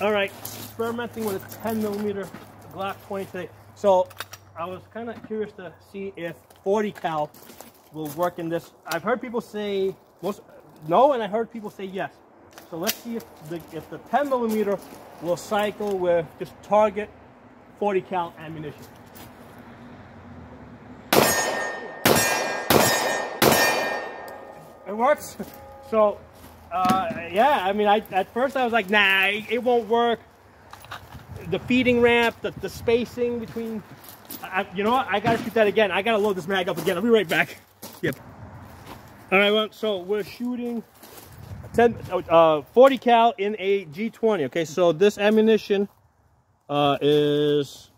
All right, experimenting with a 10mm Glock 20 today. So I was kind of curious to see if 40 cal will work in this. I've heard people say no, and I heard people say yes. So let's see if the 10mm will cycle with just target 40 cal ammunition. It works. So yeah, I mean, at first I was like, nah, it won't work. The feeding ramp, the spacing between, you know what? I gotta shoot that again. I gotta load this mag up again. I'll be right back. Yep. All right, well, so we're shooting 40 cal in a G20. Okay, so this ammunition is,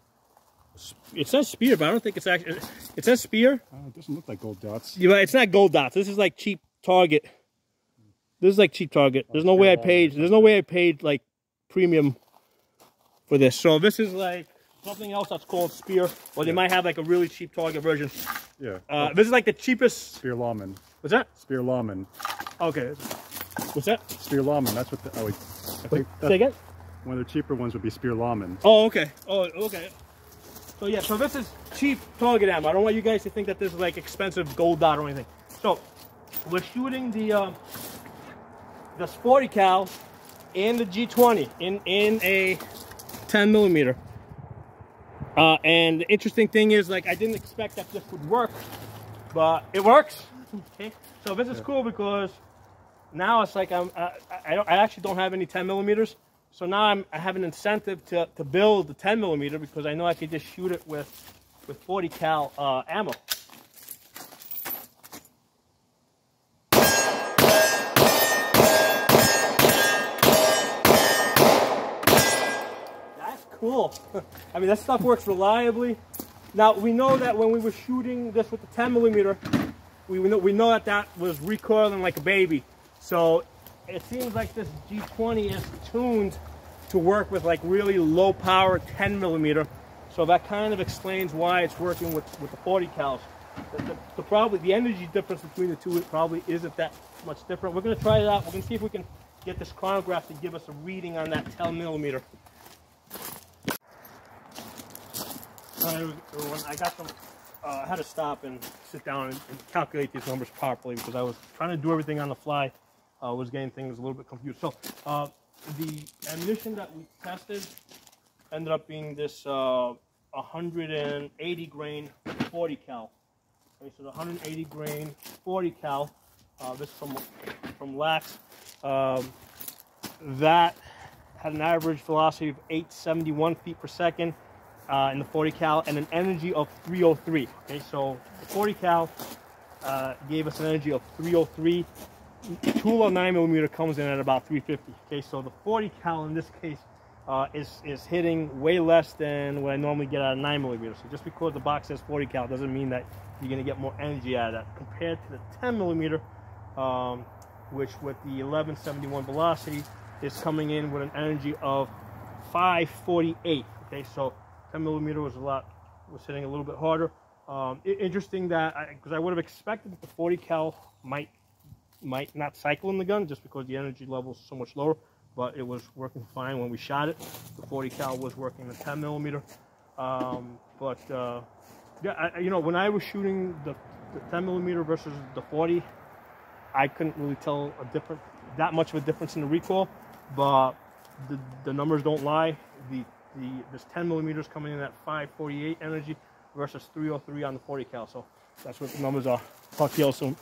it says Spear, but I don't think it's actually, it says Spear. It doesn't look like gold dots. Yeah, it's not gold dots. This is like cheap Target. This is like cheap Target. There's no way I paid like premium for this. So this is like something else that's called Spear, or they might have like a really cheap Target version. Yeah. This is like the cheapest. Spear Lawman. What's that? Spear Lawman. Okay. What's that? Spear Lawman. That's what I think. Say again? One of the cheaper ones would be Spear Lawman. Oh, okay. Oh, okay. So yeah, so this is cheap Target ammo. I don't want you guys to think that this is like expensive gold dot or anything. So we're shooting the 40 cal and the G20 in a 10mm. And the interesting thing is, like, I didn't expect that this would work, but it works. Okay, so this is cool because now it's like I actually don't have any 10mm, so now I have an incentive to build the 10mm because I know I could just shoot it with 40 cal ammo. Cool. I mean, that stuff works reliably. Now, we know that when we were shooting this with the 10mm, we know that was recoiling like a baby. So it seems like this G20 is tuned to work with like really low power 10mm. So that kind of explains why it's working with the 40 cals. The energy difference between the two probably isn't that much different. We're going to try it out. We're going to see if we can get this chronograph to give us a reading on that 10mm. I got some, I had to stop and sit down and calculate these numbers properly because I was trying to do everything on the fly. I was getting things a little bit confused. So the ammunition that we tested ended up being this 180 grain 40 cal. Okay, so the 180 grain 40 cal, this from Lax, that had an average velocity of 871 feet per second. In the 40 cal and an energy of 303. Okay, so the 40 cal gave us an energy of 303. Tool of 9mm comes in at about 350. Okay, so the 40 cal in this case is hitting way less than what I normally get out of 9mm. So just because the box says 40 cal doesn't mean that you're going to get more energy out of that compared to the 10mm, which with the 1171 velocity is coming in with an energy of 548. Okay, so 10mm was hitting a little bit harder. Interesting that, because I would have expected that the 40 cal might not cycle in the gun just because the energy level is so much lower, but it was working fine when we shot it. The 40 cal was working the 10mm. Yeah, you know, when I was shooting the 10mm versus the 40, I couldn't really tell that much of a difference in the recoil, but the numbers don't lie. This 10mm coming in at 548 energy versus 303 on the 40 cal. So that's what the numbers are. Talk to you all soon.